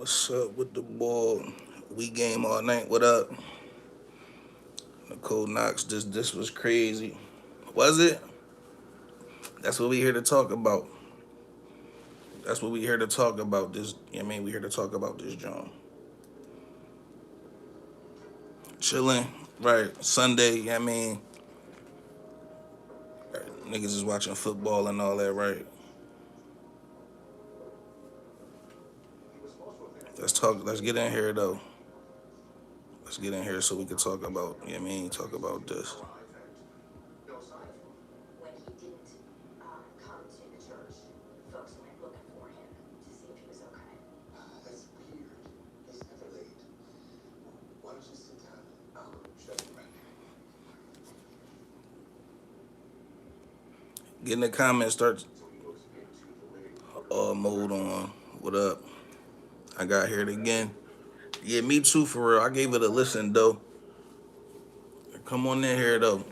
What's up with the ball? We game all night. What up? Nicole Knox. This was crazy. Was it? That's what we here to talk about. That's what we here to talk about. This. I mean, we here to talk about this, John. Chilling. Right. Sunday. I mean, niggas is watching football and all that. Right. Let's talk. Let's get in here though. Let's get in here so we can talk about. I mean, talk about this. Get in the comments. Start mode on. What up? I got here again. Yeah, me too for real. I gave it a listen though. Come on in here though.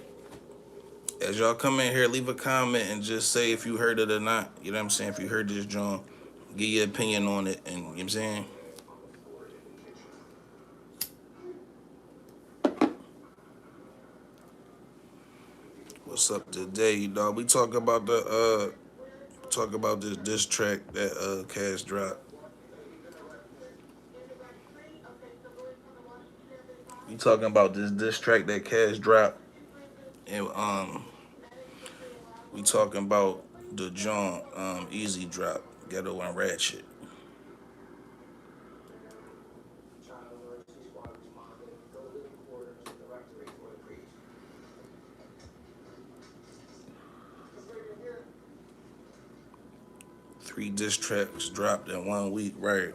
As y'all come in here, leave a comment and just say if you heard it or not. You know what I'm saying? If you heard this, John, give your opinion on it. And you know what I'm saying? What's up today, dog? We talk about this diss track that Cash dropped. We talking about this diss track that Cash dropped, and we talking about the John Easy drop, Ghetto and Ratchet. 3 diss tracks dropped in 1 week, right?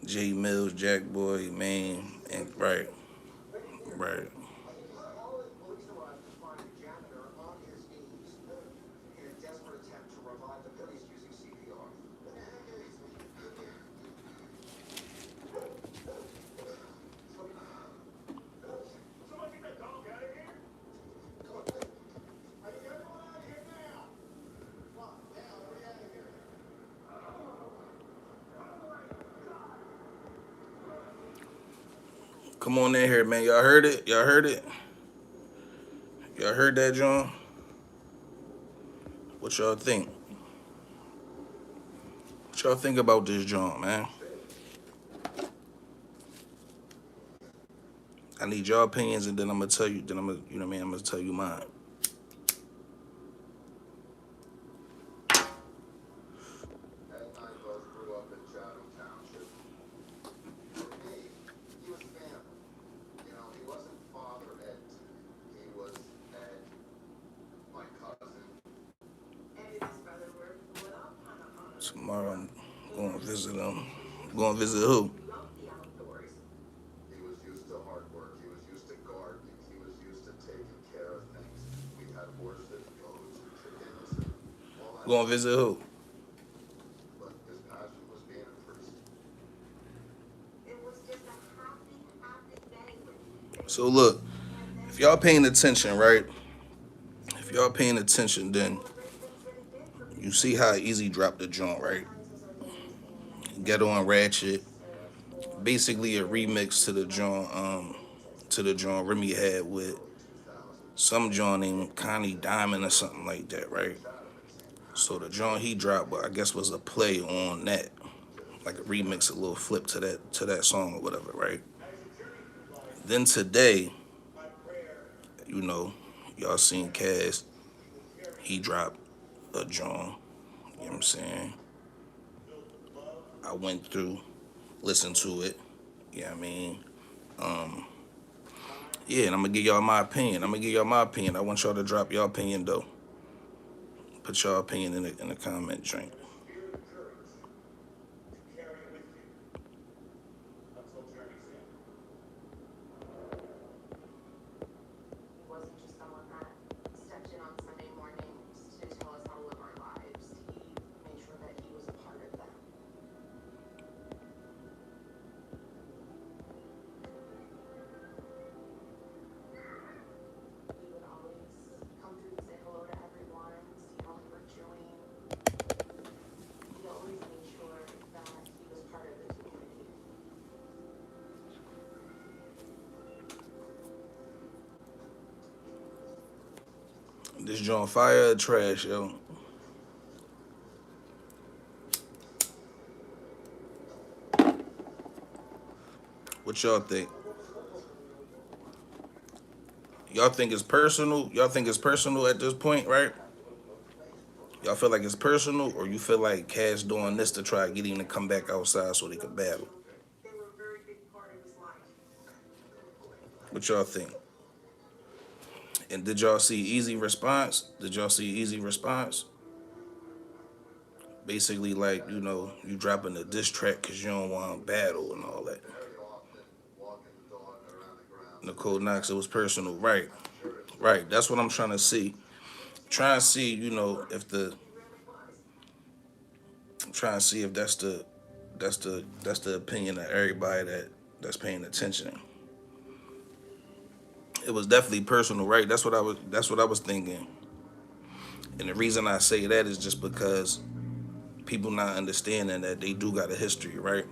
J Mills, Jack Boy, Maine, and right. Come on in here, man. Y'all heard it? Y'all heard it? Y'all heard that, John? What y'all think? What y'all think about this, John, man? I need your opinions, and then I'm gonna tell you. Then I'm gonna, you know what I mean? I'm gonna tell you mine. Tomorrow I'm going to visit them. Going to visit who? Going to visit who? So look, if y'all paying attention, right? If y'all paying attention, then you see how Easy dropped the joint, right? Ghetto and Ratchet, basically a remix to the joint Remy had with some joint named Connie Diamond or something like that, right? So the joint he dropped, I guess, was a play on that, like a remix, a little flip to that song or whatever, right? Then today, you know, y'all seen Cass, he dropped a joint. You know what I'm saying? I went through, listened to it. You know what I mean? Um, yeah, and I'm gonna give y'all my opinion. I'm gonna give y'all my opinion. I want y'all to drop your opinion though. Put your opinion in the comment joint. This joint fire or trash, yo? What y'all think? Y'all think it's personal? Y'all think it's personal at this point, right? Y'all feel like it's personal, or you feel like Cash doing this to try to get him to come back outside so they could battle? What y'all think? And did y'all see Easy response? Did y'all see Easy response? Basically, like, you dropping a diss track because you don't want to battle and all that. Nicole Knox, it was personal, right? Right. That's what I'm trying to see. Trying to see, if the trying to see if that's the opinion of everybody that's paying attention. It was definitely personal, right? That's what I was thinking. And the reason I say that is just because people not understanding that they do got a history, right?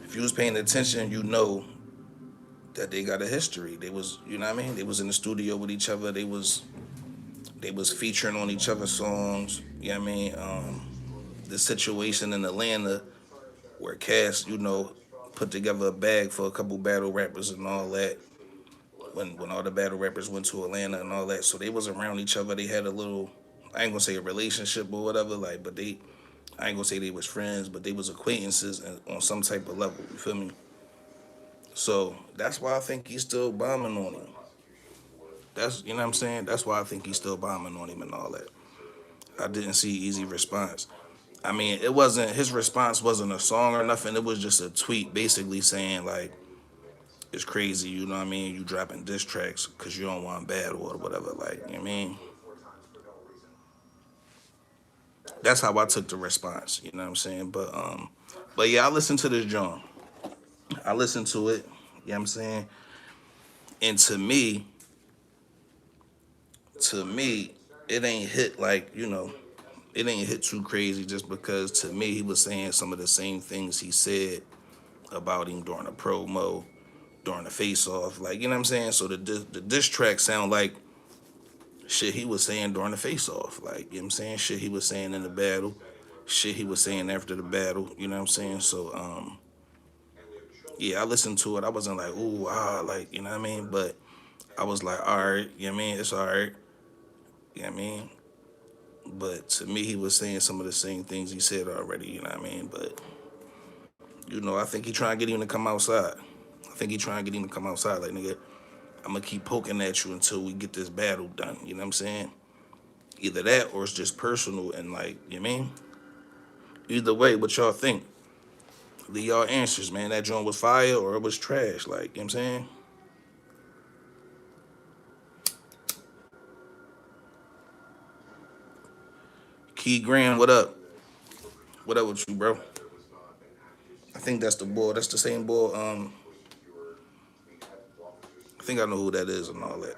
If you was paying attention, you know that they got a history. They was, you know what I mean? They was in the studio with each other. They was featuring on each other's songs. You know what I mean? The situation in Atlanta where Cass, put together a bag for a couple battle rappers and all that. When all the battle rappers went to Atlanta and all that, so they was around each other. They had a little, I ain't gonna say a relationship or whatever, like, but I ain't gonna say they was friends, but they was acquaintances on some type of level. You feel me? So that's why I think he's still bombing on him. That's you know what I'm saying. That's why I think he's still bombing on him and all that. I didn't see easy response. I mean, it wasn't his response wasn't a song or nothing. It was just a tweet basically saying like it's crazy, you know what I mean? You dropping diss tracks because you don't want battle or whatever. Like, you know what I mean? That's how I took the response. You know what I'm saying? But yeah, I listened to this John. I listened to it. You know what I'm saying? And to me, it ain't hit like it ain't hit too crazy just because to me he was saying some of the same things he said about him during the promo, during the face off. Like, you know what I'm saying? So the diss track sound like shit he was saying during the face off. Like, you know what I'm saying? Shit he was saying in the battle. Shit he was saying after the battle. You know what I'm saying? So, yeah, I listened to it. I wasn't like, ooh, like, you know what I mean? But I was like, all right, you know what I mean? It's all right. You know what I mean? But to me, he was saying some of the same things he said already, you know what I mean? But, I think he trying to get him to come outside. I think he trying to get him to come outside. Like, nigga, I'm going to keep poking at you until we get this battle done. You know what I'm saying? Either that or it's just personal and like, you know what I mean? Either way, what y'all think? Leave y'all answers, man. That joint was fire or it was trash. Like, you know what I'm saying? Key Graham, what up? What up with you, bro? I think that's the boy. That's the same boy. I think I know who that is and all that.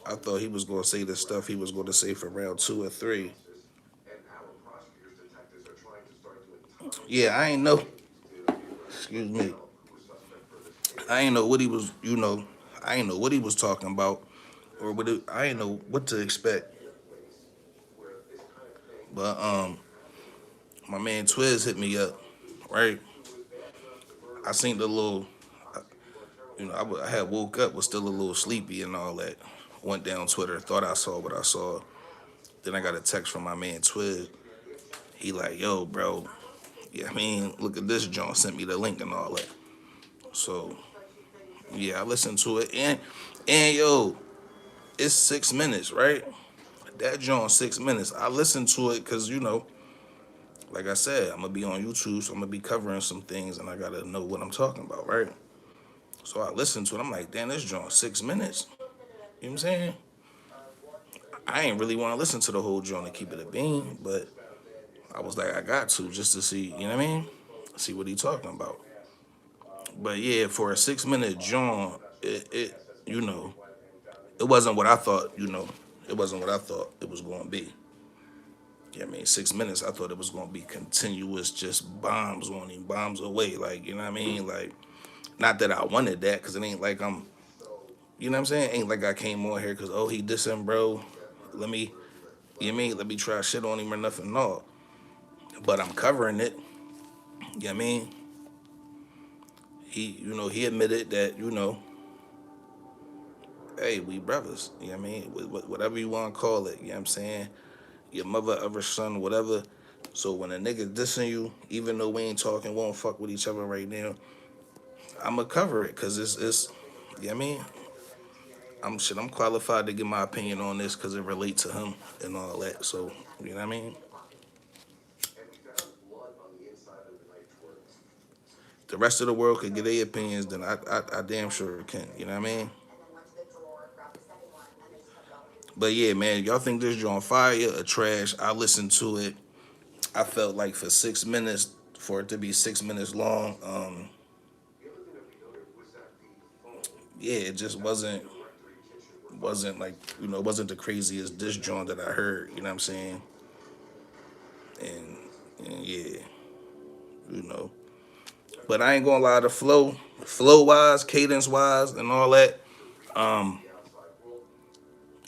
I thought he was gonna say the stuff he was gonna say for round two or three. Yeah, I ain't know. Excuse me. I ain't know what he was. I ain't know what he was talking about, or I ain't know what to expect. But my man Twiz hit me up, right? I seen the little, I had woke up, was still a little sleepy and all that. Went down Twitter, thought I saw what I saw. Then I got a text from my man Twiz. He like, yo, bro, yeah, I mean, look at this John sent me the link and all that. So yeah, I listened to it and yo, it's 6 minutes, right? That John 6 minutes. I listened to it because like I said, I'm gonna be on YouTube, so I'm gonna be covering some things, and I gotta know what I'm talking about, right? So I listened to it. I'm like, damn, this John 6 minutes. You know what I'm saying? I ain't really want to listen to the whole John to keep it a bean, but I was like, I got to just to see, you know what I mean? See what he talking about. But yeah, for a 6 minute John, you know, it wasn't what I thought, it wasn't what I thought it was going to be. Yeah, I mean, 6 minutes, I thought it was going to be continuous, just bombs on him, bombs away. Like, you know what I mean? Like, Not that I wanted that, cause it ain't like I'm, you know what I'm saying? Ain't like I came on here cause oh he dissing, bro. Let me, you know what I mean? Let me try shit on him or nothing. No, but I'm covering it. You know what I mean? He admitted that, hey, we brothers. You know what I mean? Whatever you want to call it. You know what I'm saying? Your mother, other son, whatever. So when a nigga dissing you, even though we ain't talking, won't fuck with each other right now, I'ma cover it, cause it's, you know what I mean? I'm qualified to give my opinion on this because it relates to him and all that. So, you know what I mean? The rest of the world could get their opinions, then I damn sure can. You know what I mean? But yeah, man, y'all think this joint fire or trash? I listened to it. I felt like for 6 minutes, for it to be 6 minutes long, yeah, it just wasn't like, it wasn't the craziest diss joint that I heard. You know what I'm saying? And, and yeah, you know. But I ain't gonna lie, the flow wise, cadence wise, and all that,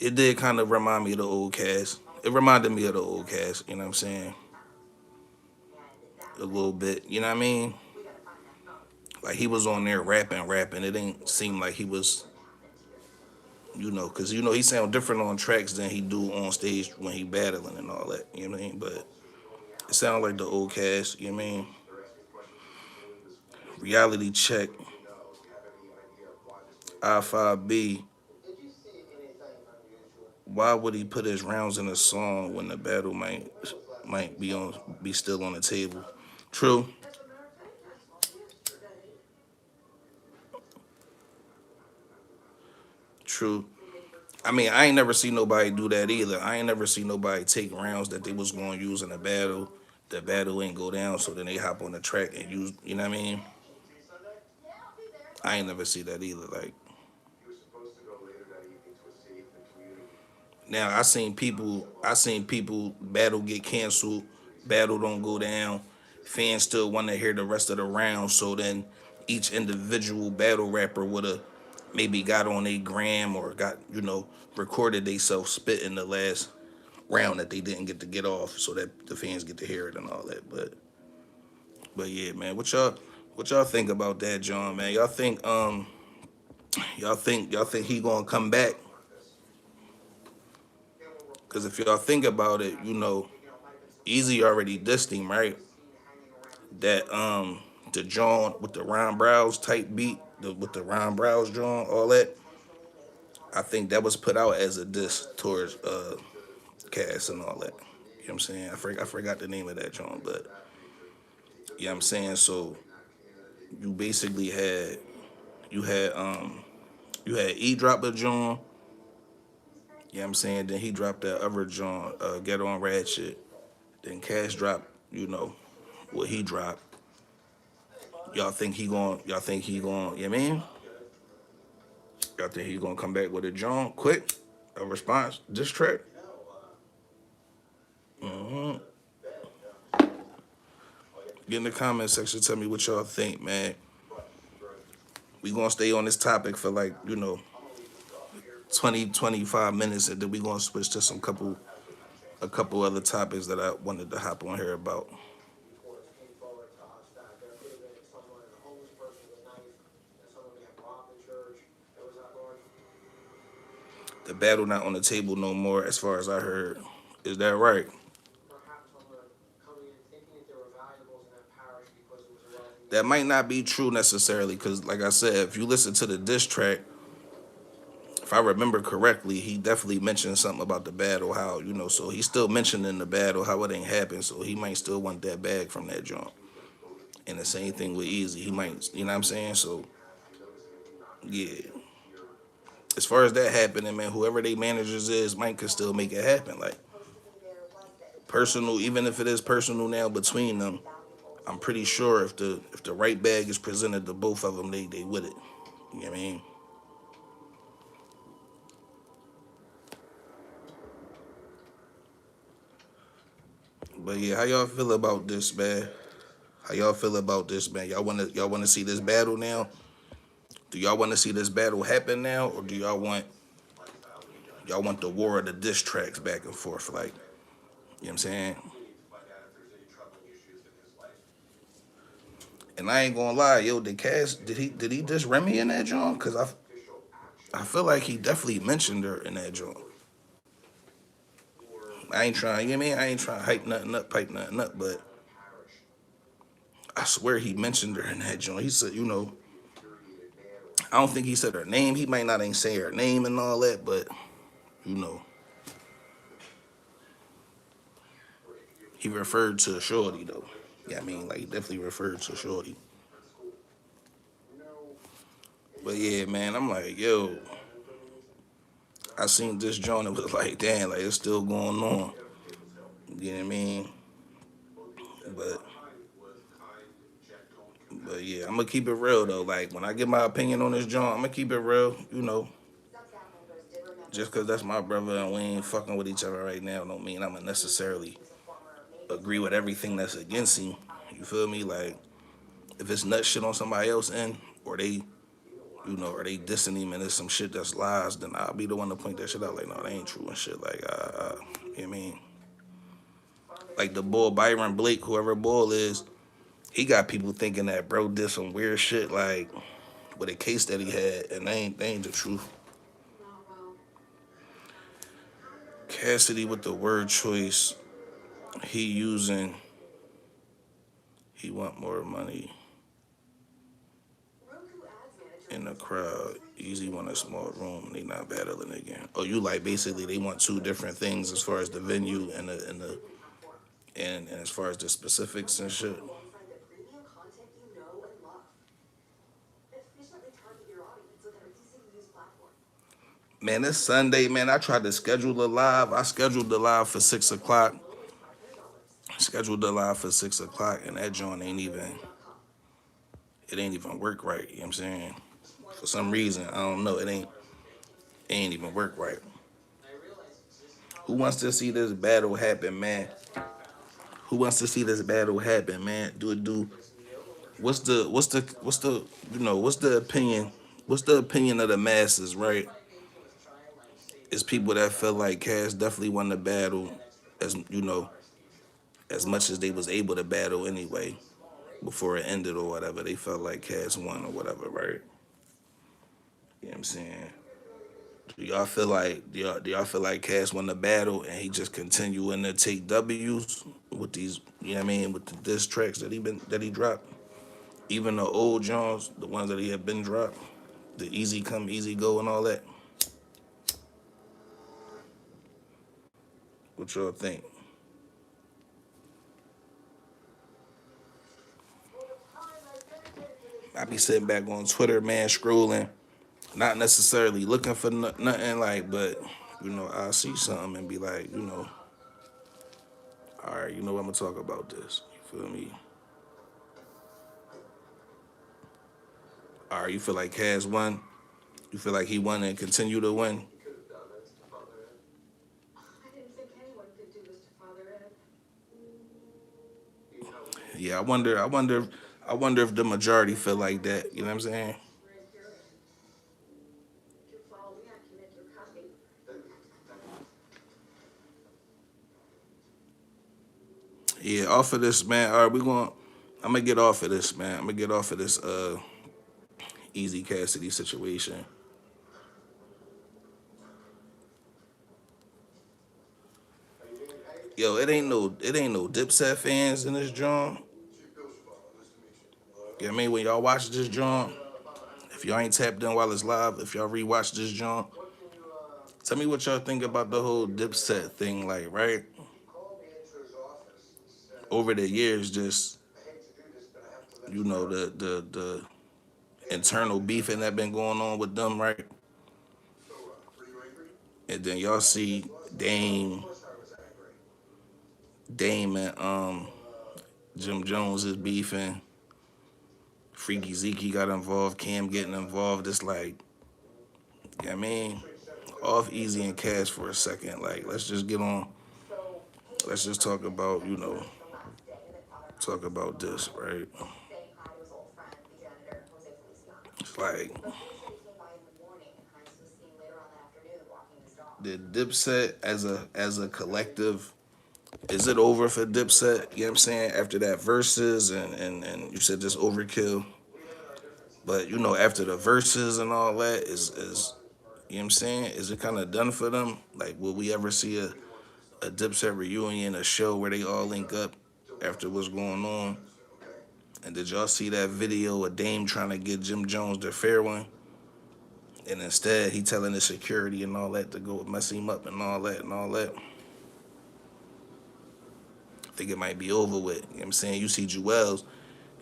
it did kind of remind me of the old cast. It reminded me of the old cast. You know what I'm saying? A little bit. You know what I mean? Like he was on there rapping. It didn't seem like he was, because he sound different on tracks than he do on stage when he battling and all that. You know what I mean? But it sounded like the old cast. You know what I mean? Reality check. I5B. Why would he put his rounds in a song when the battle might be still on the table? True, true. I mean, I ain't never seen nobody do that either. I ain't never seen nobody take rounds that they was going to use in a battle. The battle ain't go down, so then they hop on the track and use. You know what I mean? I ain't never see that either. Like now, I seen people battle get canceled, battle don't go down. Fans still want to hear the rest of the round, so then each individual battle rapper would have maybe got on a gram or got recorded they self spit in the last round that they didn't get off, so that the fans get to hear it and all that. But yeah, man, what y'all think about that, John? Man, y'all think he gonna come back? Because if y'all think about it, Easy already dissed him, right? That the John with the Ron Browse type beat, with the Ron Browse John, all that. I think that was put out as a diss towards Cass and all that. You know what I'm saying? I forgot the name of that John, but you know what I'm saying? So you basically had E drop a John, you know what I'm saying? Then he dropped that other John, Get On Ratchet. Then Cash dropped, what he dropped. Y'all think he going, you know what I mean? Y'all think he gonna come back with a John quick? A response? Diss track? Get in the comment section, tell me what y'all think, man. We gonna stay on this topic for like, 20, 25 minutes, and then we gonna switch to a couple other topics that I wanted to hop on here about. The battle not on the table no more, as far as I heard. Is that right? That might not be true necessarily, because like I said, if you listen to the diss track, if I remember correctly, he definitely mentioned something about the battle, how, so he's still mentioning the battle, how it ain't happened, so he might still want that bag from that joint. And the same thing with Easy, he might, you know what I'm saying? So, yeah. As far as that happening, man, whoever they managers is, Mike could still make it happen. Like, personal, even if it is personal now between them, I'm pretty sure if the right bag is presented to both of them, they with it. You know what I mean? But yeah, how y'all feel about this, man? How y'all feel about this, man? Y'all wanna see this battle now? Do y'all want to see this battle happen now, or do y'all want the war of the diss tracks back and forth? Like, you know what I'm saying? And I ain't gonna lie, yo, did he diss Remy in that joint? Cause I feel like he definitely mentioned her in that joint. I ain't trying, you know what I mean? I ain't trying to hype nothing up, but I swear he mentioned her in that joint. He said, I don't think he said her name. He might not ain't say her name and all that, but you know, he referred to Shorty though. Yeah, I mean, like he definitely referred to Shorty. But yeah, man, I'm like, yo, I seen this joint and was like, damn, like it's still going on. You know what I mean? But but yeah, I'm gonna keep it real though. Like when I get my opinion on this joint, I'm gonna keep it real. Just cause that's my brother and we ain't fucking with each other right now, don't mean I'ma necessarily agree with everything that's against him. You feel me? Like if it's nut shit on somebody else end, or or they dissing him and it's some shit that's lies, then I'll be the one to point that shit out. Like, no, that ain't true and shit. Like, you know what I mean? Like the bull Byron Blake, whoever bull is, he got people thinking that bro did some weird shit, like with a case that he had, and they ain't the truth. Cassidy with the word choice, he using, he want more money in the crowd. Easy want a small room. They not battling again. Oh, you like basically they want two different things as far as the venue and as far as the specifics and shit. Man, this Sunday, man, I tried to schedule a live. I scheduled the live for 6 o'clock. Scheduled the live for 6 o'clock, and that joint it ain't even work right. You know what I'm saying? For some reason, I don't know. It ain't even work right. Who wants to see this battle happen, man? Who wants to see this battle happen, man? Do it. Do. What's the what's the opinion? What's the opinion of the masses, right? It's people that feel like Cass definitely won the battle, as as much as they was able to battle anyway before it ended or whatever. They felt like Cass won or whatever, right? You know what I'm saying? Do y'all feel like Cass won the battle and he just continuing to take W's with these, you know what I mean, with the diss tracks that he dropped? Even the old Jones, the ones that he had been dropped, the easy come, easy go and all that. What y'all think? I be sitting back on Twitter, man, scrolling, not necessarily looking for nothing like, but I see something and be like, all right, I'm gonna talk about this. You feel me? All right, you feel like Cass won? You feel like he won and continue to win? Yeah, I wonder if the majority feel like that. You know what I'm saying? Yeah, off of this, man. All right, I'm gonna get off of this, man. I'm gonna get off of this Easy Cassidy situation. Yo, it ain't no Dipset fans in this joint. You know what I mean? When y'all watch this joint, if y'all ain't tapped in while it's live, if y'all rewatch this joint, tell me what y'all think about the whole Dipset thing, like, right? Over the years, just the internal beefing that been going on with them, right? And then y'all see Dame and Jim Jones is beefing. Freaky Zeke got involved. Cam getting involved. It's like, you know what I mean? Off Easy and Cash for a second. Like, let's just get on. Let's just talk about, talk about this, right? Like the Dipset as a collective, is it over for Dipset? You know what I'm saying? After that verses and you said just overkill. But after the verses and all that, is you know what I'm saying? Is it kind of done for them? Like, will we ever see a Dipset reunion, a show where they all link up after what's going on? And did y'all see that video of Dame trying to get Jim Jones the fair one? And instead, he telling the security and all that to go mess him up and all that and all that. I think it might be over with. You know what I'm saying? You see Jewels,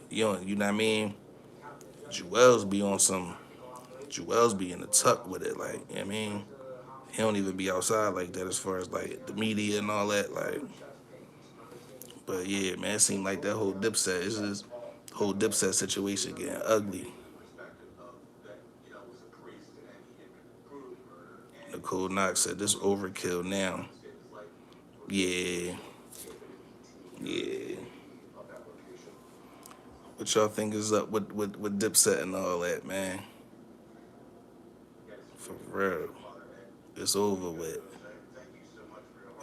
you know what I mean? Jewels be on some, Jewels be in the tuck with it, like, you know what I mean? He don't even be outside like that as far as like the media and all that, like. But yeah, man, it seemed like that whole Dipset, it's just whole Dipset situation getting ugly. Nicole Knox said this overkill now. Yeah, yeah. What y'all think is up with Dipset and all that, man? For real. It's over with.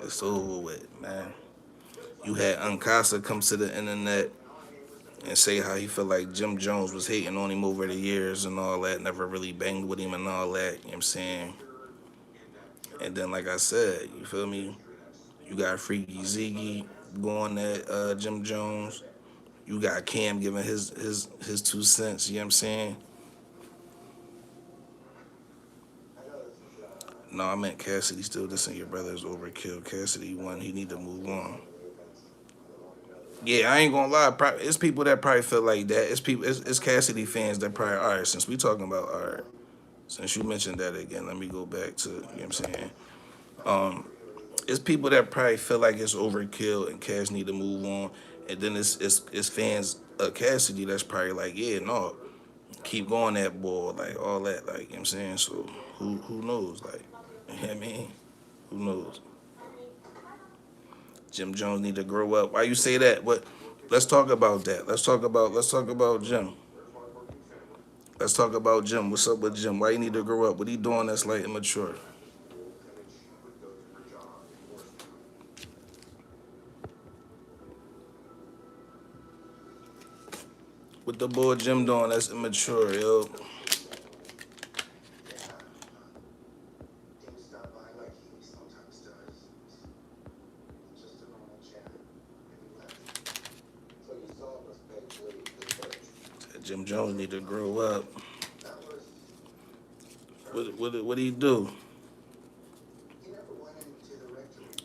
It's over with, man. You had Uncasa come to the internet and say how he felt like Jim Jones was hating on him over the years and all that, never really banged with him and all that, you know what I'm saying? And then, like I said, you feel me? You got Freaky Ziggy going at Jim Jones. You got Cam giving his 2 cents, you know what I'm saying? No, I meant Cassidy still dissing your brother's overkill. Cassidy won, he need to move on. Yeah, I ain't gonna lie. It's people that probably feel like that. It's people. It's Cassidy fans that probably. All right, since we talking about all right, since you mentioned that again, let me go back to you know what I'm saying. It's people that probably feel like it's overkill and Cass need to move on, and then it's fans of Cassidy that's probably like, yeah, no, keep going that ball, like all that, like you know what I'm saying. So who knows, like you know what I mean, who knows? Jim Jones need to grow up. Why you say that? What? Let's talk about that. Let's talk about Jim. Let's talk about Jim. What's up with Jim? Why you need to grow up? What he doing that's like immature? What the boy Jim doing that's immature, yo? Jim Jones need to grow up. What do you do?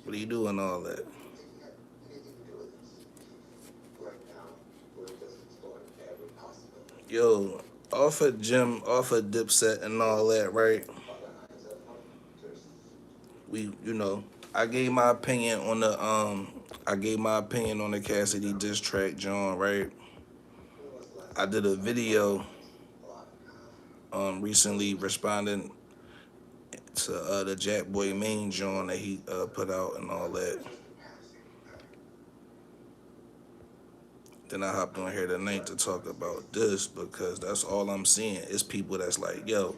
What do you do and all that? Yo, off of Dipset and all that, right? I gave my opinion on the Cassidy diss track, John, right? I did a video recently responding to the Jack Boy Main John that he put out and all that. Then I hopped on here tonight to talk about this because that's all I'm seeing. It's people that's like, yo,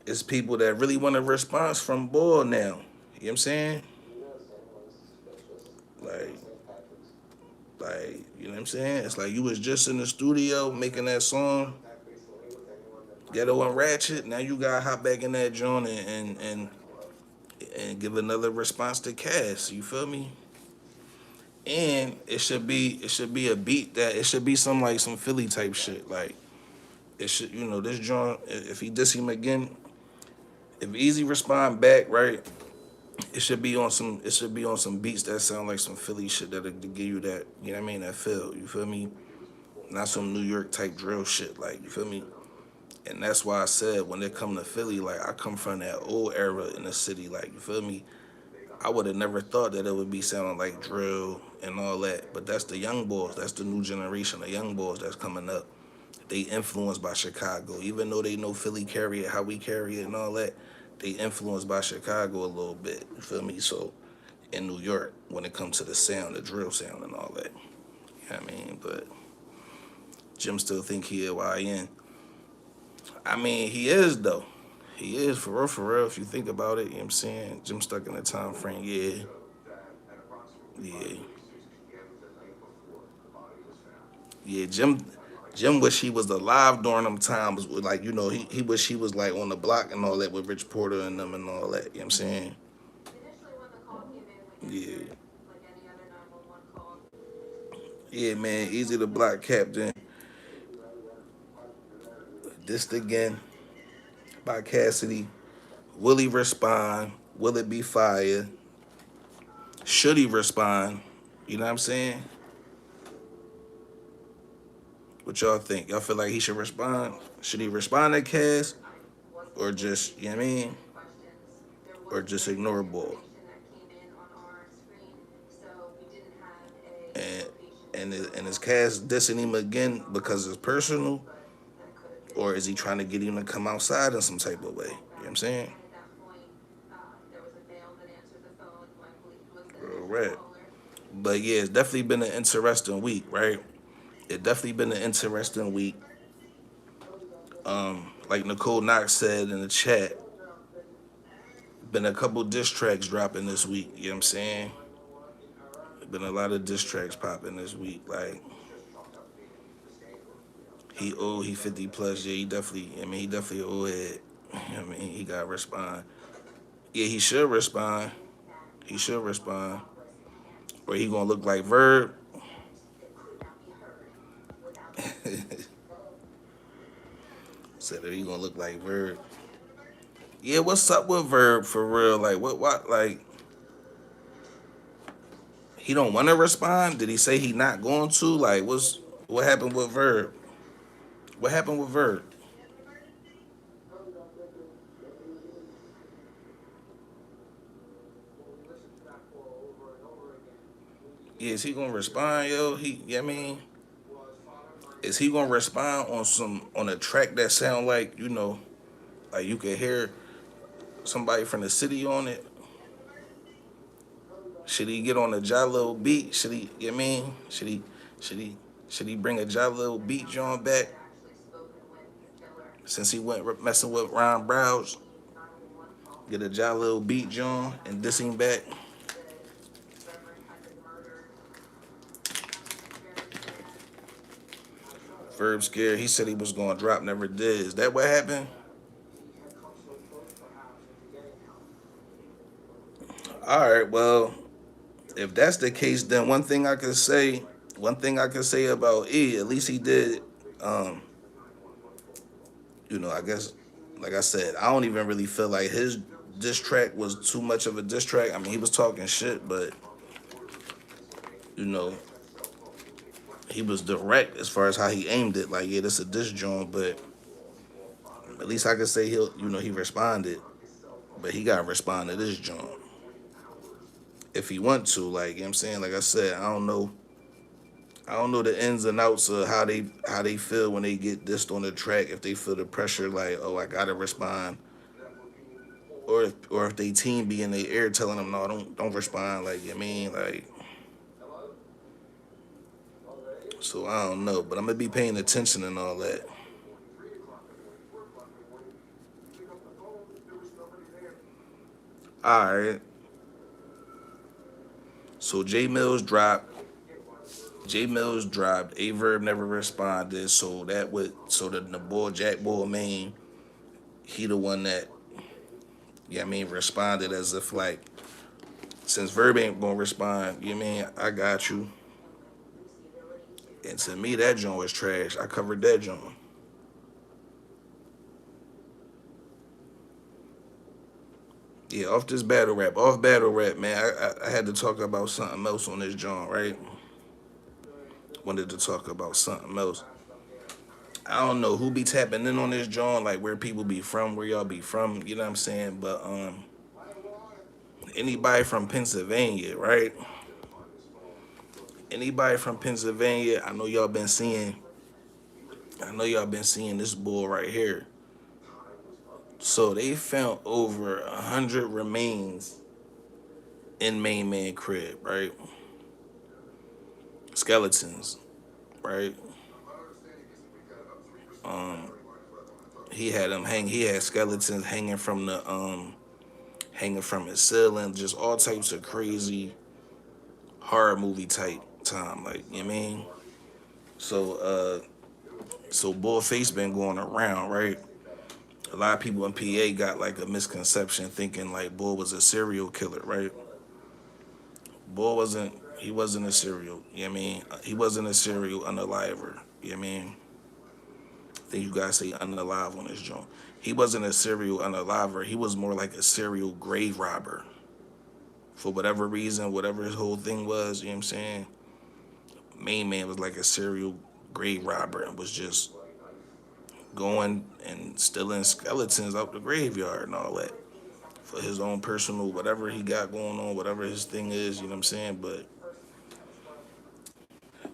it's people that really want a response from Bull now. You know what I'm saying? Like, you know what I'm saying? It's like you was just in the studio making that song, Ghetto and Ratchet. Now you gotta hop back in that joint and give another response to Cass. You feel me? And it should be a beat that it should be some Philly type shit. Like it should this joint, if he diss him again, if Easy respond back, right, it should be on some beats that sound like some Philly shit that'll give you that, you know what I mean, that feel. You feel me? Not some New York type drill shit, like, you feel me? And that's why I said when it come to Philly, like I come from that old era in the city, like you feel me? I would have never thought that it would be sounding like drill and all that. But that's the young boys. That's the new generation of young boys that's coming up. They influenced by Chicago. Even though they know Philly carry it, how we carry it and all that, they influenced by Chicago a little bit. You feel me? So in New York, when it comes to the sound, the drill sound and all that. You know what I mean? But Jim still think he a YN. I mean, he is though. He is for real, for real. If you think about it, you know what I'm saying? Jim stuck in the time frame, yeah. Yeah. Yeah, Jim wish he was alive during them times. Like, he wish he was like on the block and all that with Rich Porter and them and all that. You know what I'm saying? Yeah. Yeah, man. Easy the block captain. This again by Cassidy. Will he respond? Will it be fire? Should he respond? You know what I'm saying? What y'all think? Y'all feel like he should respond? Should he respond to Cass? Or just, you know what I mean? Or just ignore ball? And and is Cass dissing him again because it's personal? Or is he trying to get him to come outside in some type of way? You know what I'm saying? Real rap. But yeah, it's definitely been an interesting week, right? It definitely been an interesting week. Like Nicole Knox said in the chat, been a couple diss tracks dropping this week. You know what I'm saying? Been a lot of diss tracks popping this week. Like he 50 plus. Yeah, he definitely. I mean, he definitely old head. I mean, he got to respond. Yeah, he should respond. He should respond. Or he gonna look like Verb. Said that he gonna look like Verb. Yeah, what's up with Verb for real? Like what like he don't want to respond? Did he say he not going to? Like what happened with Verb? What happened with Verb? Yeah, is he gonna respond, yo? I mean, is he gonna respond on a track that sound like like you can hear somebody from the city on it? Should he get on a Jalo beat? Should he? You know what I mean? Should he? Should he bring a Jalo beat John back since he went messing with Ron Browse? Get a Jalo beat John and diss him back. Verb scared. He said he was gonna drop, never did. Is that what happened? All right. Well, if that's the case, then one thing I could say about E, at least he did. Um, I guess, like I said, I don't even really feel like his diss track was too much of a diss track. I mean, he was talking shit, but you know, he was direct as far as how he aimed it. Like, yeah, this a diss joint, but at least I could say he responded, but he got to respond to this joint if he want to. Like, you know what I'm saying, like I said, I don't know the ins and outs of how they feel when they get dissed on the track. If they feel the pressure, like, oh, I gotta respond, or if they team be in their ear telling them, no, don't respond. Like, you know what I mean, like, so I don't know, but I'm gonna be paying attention and all that. All right. So J Mills dropped. Averb never responded. So the boy Jack Boy main, he the one that, yeah, I mean, responded as if like, since Verb ain't gonna respond, you know what I mean, I got you. And to me, that joint was trash. I covered that joint. Yeah, off battle rap, man. I had to talk about something else on this joint, right? Wanted to talk about something else. I don't know who be tapping in on this joint, like where people be from, where y'all be from. You know what I'm saying? But anybody from Pennsylvania, right? Anybody from Pennsylvania, I know y'all been seeing this bull right here. So they found over 100 remains in Main Man crib, right? Skeletons, right? He had them hang. He had skeletons hanging from his ceiling. Just all types of crazy horror movie type time. Like, you know what I mean? So so Bullface been going around, right? A lot of people in PA got like a misconception thinking like Bull was a serial killer, right? Bull wasn't. He wasn't a serial. You know what I mean? He wasn't a serial unaliver. You know what I mean? I think you guys say unalive on this joint. He wasn't a serial unaliver. He was more like a serial grave robber. For whatever reason, whatever his whole thing was, you know what I'm saying? Main man was like a serial grave robber and was just going and stealing skeletons out the graveyard and all that for his own personal whatever he got going on, whatever his thing is, you know what I'm saying? But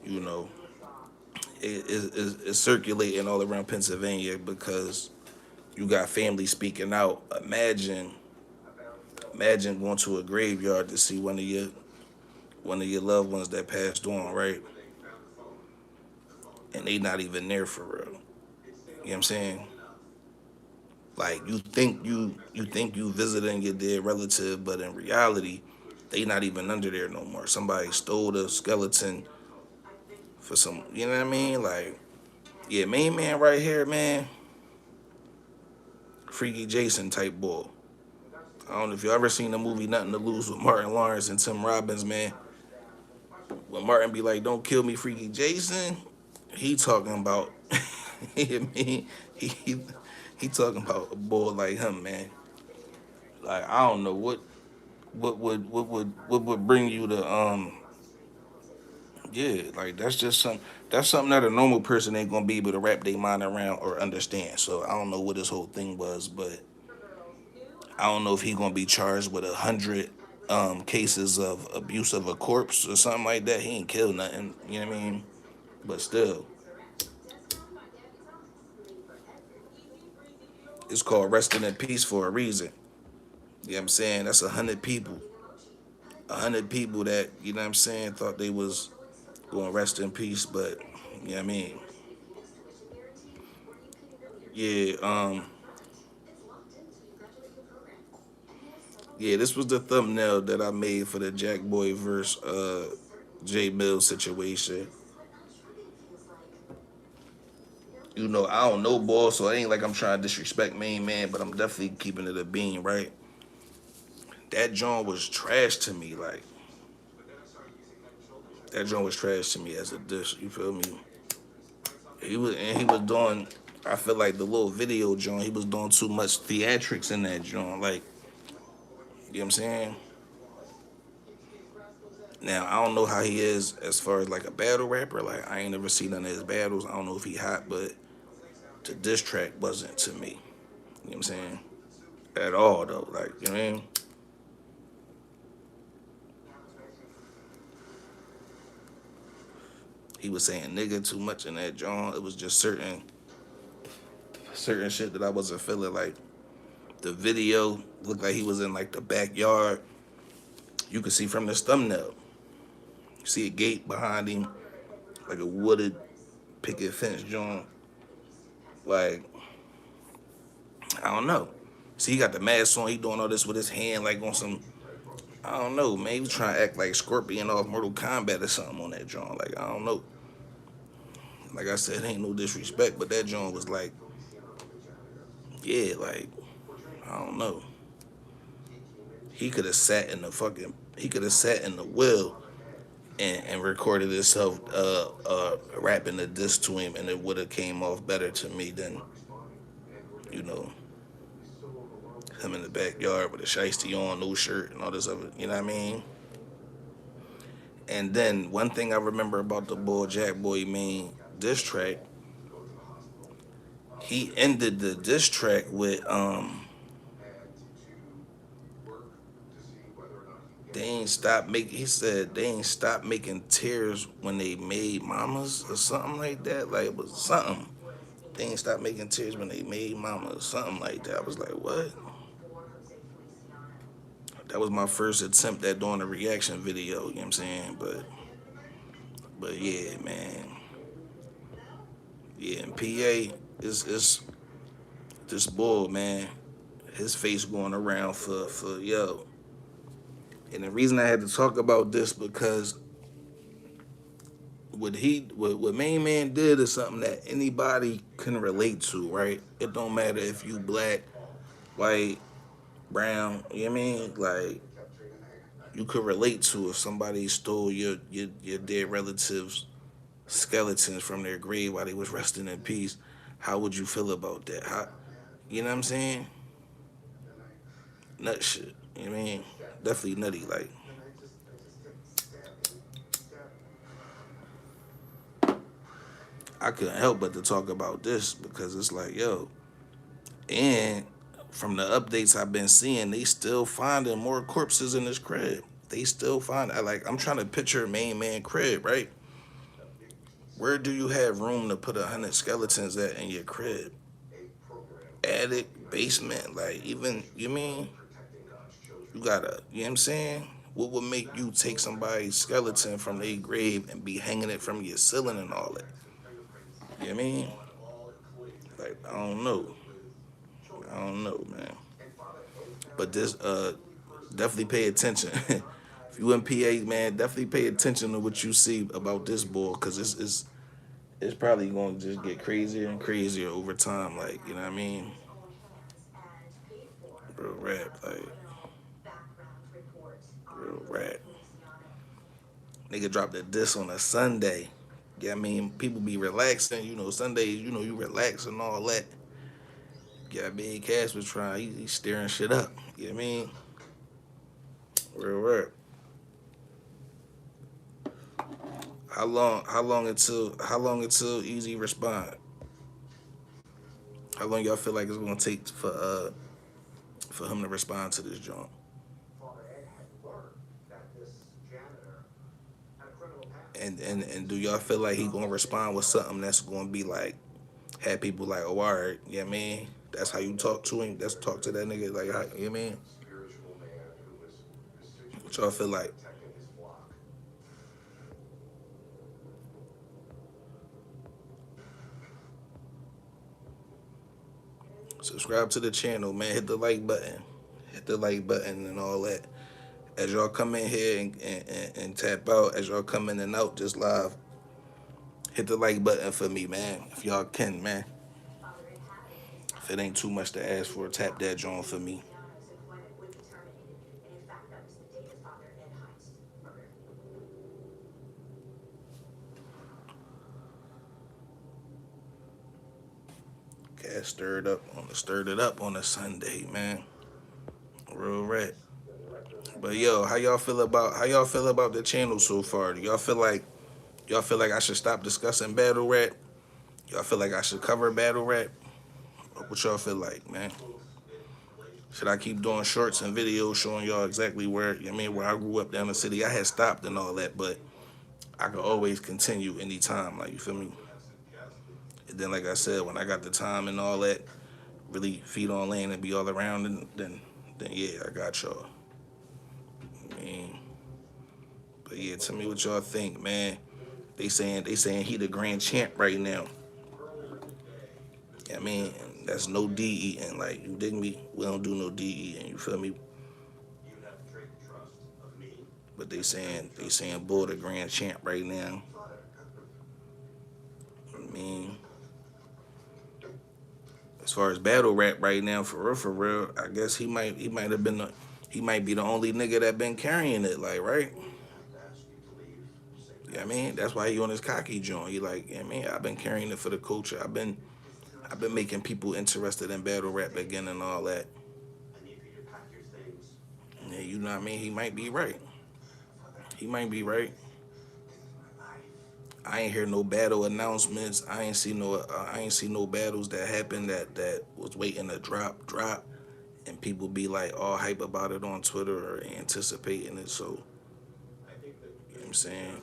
you know, it's circulating all around Pennsylvania because you got family speaking out. Imagine going to a graveyard to see one of your loved ones that passed on, right? And they not even there for real. You know what I'm saying? Like you think you visiting your dead relative, but in reality, they not even under there no more. Somebody stole the skeleton for some, you know what I mean? Like, yeah, main man right here, man, Freaky Jason type bull. I don't know if you ever seen the movie Nothing to Lose with Martin Lawrence and Tim Robbins, man. When Martin be like, "Don't kill me, Freaky Jason," he talking about, you know what I mean? He talking about a bull like him, man. Like I don't know what would bring you to yeah, like that's something that a normal person ain't gonna be able to wrap their mind around or understand. So I don't know what this whole thing was, but I don't know if he gonna be charged with 100 cases of abuse of a corpse or something like that. He ain't killed nothing, you know what I mean? But still, it's called resting in peace for a reason. You know what I'm saying? That's 100 people. 100 people that, you know what I'm saying, thought they was going to rest in peace, but you know what I mean? Yeah, yeah, this was the thumbnail that I made for the Jack Boy versus J Mill situation. You know, I don't know ball, so it ain't like I'm trying to disrespect main man, but I'm definitely keeping it a bean, right? That John was trash to me, like that John was trash to me as a dish. You feel me? He was doing. I feel like the little video John, he was doing too much theatrics in that John. Like, you know what I'm saying? Now I don't know how he is as far as like a battle rapper. Like I ain't never seen none of his battles. I don't know if he hot, but the diss track wasn't to me. You know what I'm saying? At all though. Like, you know what I mean? He was saying nigga too much in that John. It was just certain shit that I wasn't feeling. Like the video looked like he was in like the backyard. You could see from this thumbnail. You see a gate behind him, like a wooded picket fence John. Like, I don't know. See, he got the mask on. He doing all this with his hand, like on some. I don't know, man. He was trying to act like Scorpion off Mortal Kombat or something on that John. Like, I don't know. Like I said, ain't no disrespect, but that John was like, yeah, like, I don't know. He could have sat in the fucking. He could have sat in the wheel and recorded himself rapping the diss to him, and it would have came off better to me than you know him in the backyard with a shiesty on, no shirt, and all this other. You know what I mean? And then one thing I remember about the Bull Jack Boy main diss track, he ended the diss track with they ain't stop making. He said they ain't stop making tears when they made mamas or something like that. Like it was something. They ain't stop making tears when they made mamas or something like that. I was like, what? That was my first attempt at doing a reaction video. You know what I'm saying? But yeah, man. Yeah, in PA, it's this bull, man, his face going around for yo. And the reason I had to talk about this because what Main Man did is something that anybody can relate to, right? It don't matter if you black, white, brown, you know what I mean? Like you could relate to if somebody stole your dead relatives' skeletons from their grave while they was resting in peace. How would you feel about that? How, you know what I'm saying? Nut shit. You know what I mean? Definitely nutty. Like I couldn't help but to talk about this because it's like, yo, and from the updates I've been seeing, they still finding more corpses in this crib. They still find I like I'm trying to picture Main Man crib, right? Where do you have room to put 100 skeletons at in your crib? Attic, basement, like even you mean you gotta, you know what I'm saying? What would make you take somebody's skeleton from their grave and be hanging it from your ceiling and all that? You know what I mean? Like I don't know. I don't know, man. But this definitely pay attention. If you in PA, man, definitely pay attention to what you see about this bull, cause it's probably going to just get crazier and crazier over time. Like you know what I mean? Real rap, like real rap. Nigga dropped a diss on a Sunday. Yeah, I mean, people be relaxing. You know, Sundays, you know, you relax and all that. Yeah, I mean, Cass was trying. He stirring shit up. You know what I mean? Real rap. How long until Easy respond? How long y'all feel like it's gonna take for him to respond to this joint? And do y'all feel like he gonna respond with something that's gonna be like have people like, oh, all right, yeah, I mean, that's how you talk to him. That's talk to that nigga like, how, you know what I mean? What y'all feel like? Subscribe to the channel, man. Hit the like button. Hit the like button and all that. As y'all come in here and tap out, as y'all come in and out just live, hit the like button for me, man. If y'all can, man. If it ain't too much to ask for, tap that joint for me. Cat stirred it up on a Sunday, man. Real rat. But yo, how y'all feel about the channel so far? Do y'all feel like I should stop discussing battle rap? Y'all feel like I should cover battle rap? What y'all feel like, man? Should I keep doing shorts and videos showing y'all exactly where, you know what I mean, where I grew up down the city? I had stopped and all that, but I could always continue anytime, like, you feel me? And then, like I said, when I got the time and all that, really feed on land and be all around, and then yeah, I got y'all. I mean, but yeah, tell me what y'all think, man. They saying he the grand champ right now. I mean, that's no D eating. Like you dig me? We don't do no D eating. You feel me? But they saying Bull the grand champ right now. I mean, as far as battle rap right now, for real, I guess he might have been he might be the only nigga that been carrying it. Like right? Yeah, I mean that's why he on his cocky joint. He like, yeah, man, I've been carrying it for the culture. I've been making people interested in battle rap again and all that. Yeah, you know what I mean? He might be right. He might be right. I ain't hear no battle announcements. I ain't see no battles that happened that was waiting to drop, and people be like all hype about it on Twitter or anticipating it. So you know what I'm saying,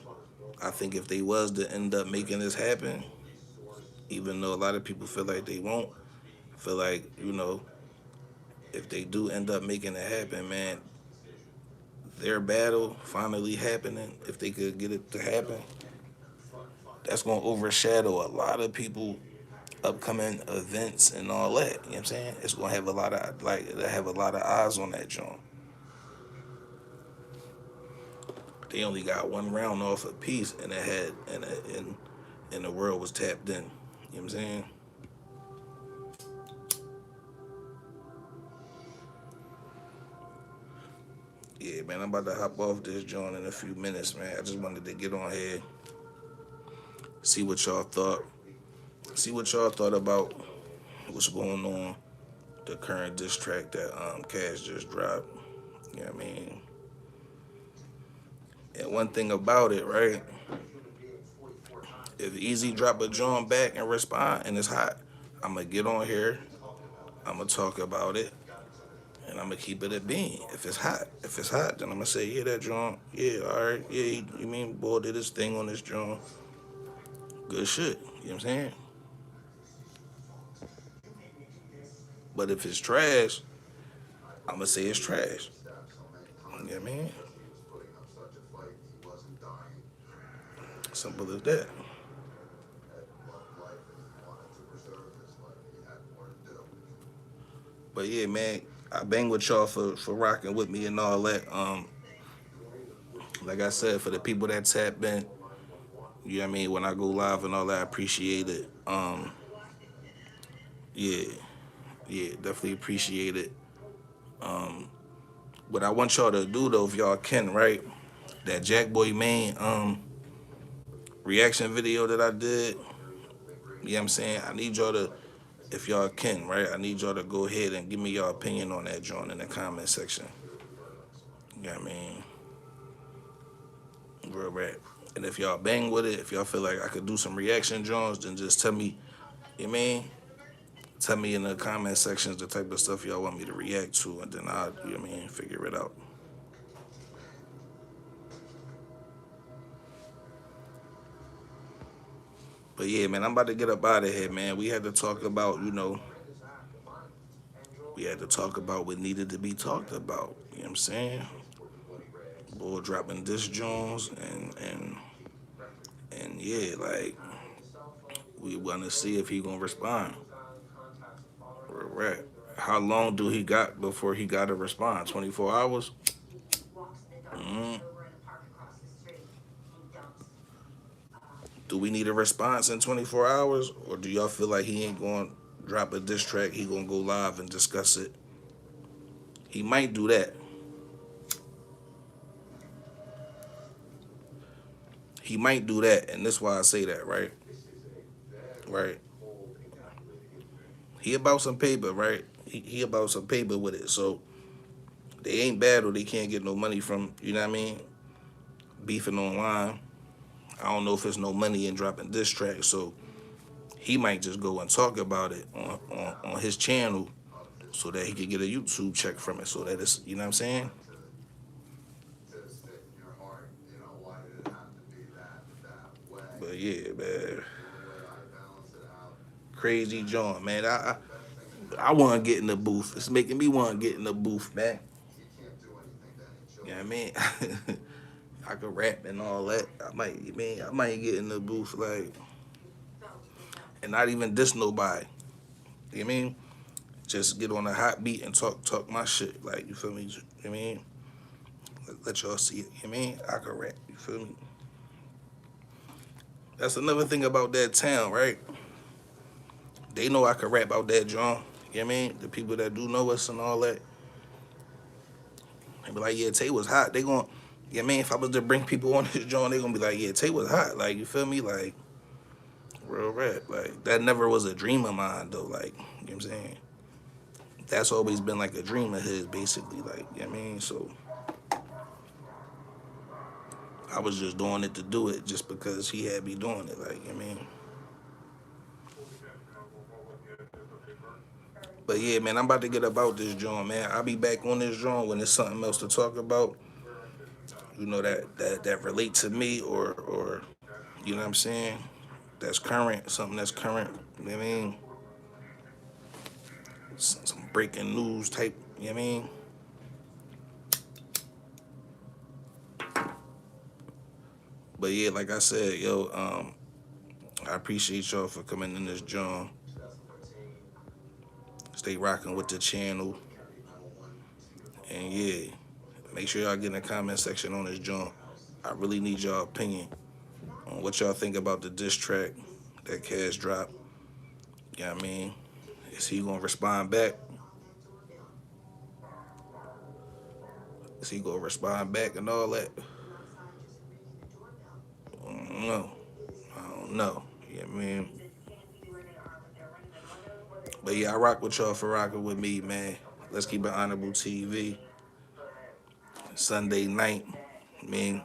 I think if they was to end up making this happen, even though a lot of people feel like they won't, I feel like if they do end up making it happen, man, their battle finally happening, if they could get it to happen, that's gonna overshadow a lot of people upcoming events and all that. You know what I'm saying? It's gonna have a lot of they have a lot of eyes on that joint. They only got one round off a piece, and it had and the world was tapped in. You know what I'm saying? Yeah, man, I'm about to hop off this joint in a few minutes, man. I just wanted to get on here, see what y'all thought, see what y'all thought about what's going on, the current diss track that Cash just dropped. You know what I mean? And one thing about it, right? If Eazy drop a joint back and respond and it's hot, I'ma get on here, I'ma talk about it, and I'm gonna keep it a bean. If it's hot, then I'm gonna say, yeah, that joint, yeah, all right, yeah, you mean boy did his thing on this joint, good shit. You know what I'm saying? But if it's trash, I'm gonna say it's trash. You know what I mean? Simple as that. But yeah, man, I bang with y'all for rocking with me and all that. Like I said, for the people that tap in, you know what I mean, when I go live and all that, I appreciate it. Yeah, yeah, definitely appreciate it. What I want y'all to do though, if y'all can, right? That Jack Boy Main reaction video that I did, you know what I'm saying? I need y'all to, if y'all can, right? I need y'all to go ahead and give me your opinion on that joint in the comment section. You know what I mean? Real rap. And if y'all bang with it, if y'all feel like I could do some reaction joints, then just tell me, you know what I mean? Tell me in the comment sections the type of stuff y'all want me to react to, and then I'll, you know what I mean, figure it out. But yeah, man, I'm about to get up out of here, man. We had to talk about, we had to talk about what needed to be talked about. You know what I'm saying? Bull dropping disc Jones and yeah, like we want to see if he gonna respond. Right. How long do he got before he got to respond? 24 hours? Mm. Do we need a response in 24 hours, or do y'all feel like he ain't going to drop a diss track? He gonna go live and discuss it. He might do that. He might do that, and that's why I say that, right? Right. He about some paper, right? He about some paper with it. So they ain't bad or they can't get no money from, you know what I mean? Beefing online. I don't know if there's no money in dropping diss tracks, so he might just go and talk about it on his channel so that he could get a YouTube check from it. So that it's, you know what I'm saying? But yeah, man. Crazy John, man. I want to get in the booth. It's making me want to get in the booth, man. You know what I mean? I could rap and all that. I might get in the booth like, and not even diss nobody. You know what I mean? Just get on a hot beat and talk my shit. Like, you feel me? You know what I mean? Let y'all see it. You know what I mean? I could rap. You feel me? That's another thing about that town, right? They know I could rap out that John. You know what I mean? The people that do know us and all that. They be like, yeah, Tay was hot. They gon', yeah, man, if I was to bring people on this John, they gonna be like, yeah, Tay was hot. Like, you feel me? Like, real rap. Like, that never was a dream of mine, though. Like, you know what I'm saying? That's always been like a dream of his, basically. Like, you know what I mean? So, I was just doing it to do it just because he had me doing it. Like, you know what I mean? But yeah, man, I'm about to get about this joint, man. I'll be back on this joint when there's something else to talk about. You know that relate to me or you know what I'm saying? That's current, something that's current. You know what I mean? Some breaking news type. You know what I mean? But yeah, like I said, yo, I appreciate y'all for coming in this joint. Stay rocking with the channel. And yeah, make sure y'all get in the comment section on this joint. I really need y'all opinion on what y'all think about the diss track that Cass dropped. You know what I mean? Is he gonna respond back? Is he gonna respond back and all that? I don't know. I don't know. You know what I mean? But yeah, I rock with y'all for rocking with me, man. Let's keep it honorable TV. Sunday night. I mean,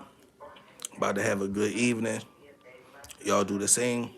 about to have a good evening. Y'all do the same.